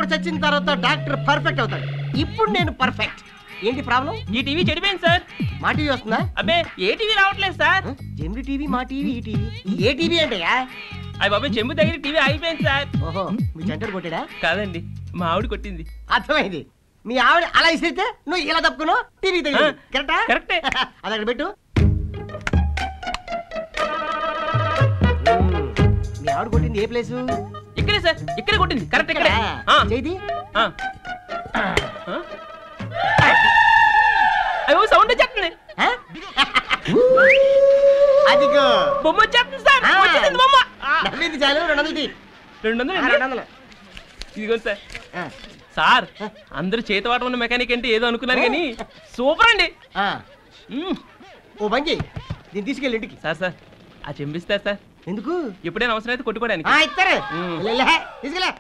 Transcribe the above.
ఎప్పుడు చచ్చిన తర్వాత డాక్టర్ పర్ఫెక్ట్ అవుతాడు. ఇప్పుడు నేను పర్ఫెక్ట్. ఏంటి ప్రాబ్లం? ఈ టీవీ చెడిపోయింది సార్. మా టీవీ వస్తుందా? అబ్బే ఏ టీవీ రావట్లేదు సార్. జెమిని టీవీ, మా టీవీ, ఈ టీవీ. ఏ టీవీ అంటయ్యా? అయ్యి బాబా చెంబు దగ్గర టీవీ అయిపోయింది సార్. ఓహో, మీ జంటడు కొట్టాడా? కాదండి, మా ఆవిడ కొట్టింది. అర్థమైంది. మీ ఆవిడ అలా ఇస్తే నువ్వు ఇలా తప్పుకున్నావు, టీవీ తగిలింది. కరెక్టా? కరెక్టే. అది అక్కడ పెట్టు. మీ ఆవిడ కొట్టింది ఏ ప్లేసు? ఇక్కడే సార్, ఇక్కడే కొట్టింది. కరెక్ట్ ఇక్కడే. చేది అయ్యో సౌండ్ వచ్చేస్తుంది. అదిగో బొమ్మ వచ్చేస్తుంది సార్. వచ్చేసింది బొమ్మ. నవ్వింది చాలు. 200 200 ఇదిగో సార్. సార్ అందరూ చేతవాట ఉన్న మెకానిక్ అంటే ఏదో అనుకున్నారు కానీ సూపర్ అండి. ఓ బంగి దీన్ని తీసుకెళ్ళి ఇంటికి. సార్ సార్ ఆ చెంబిస్తారు సార్. ఎందుకు? ఎప్పుడైనా అవసరం అయితే కొట్టుకోవడానికి. ఇస్తారు. తీసుకెళ్ళా.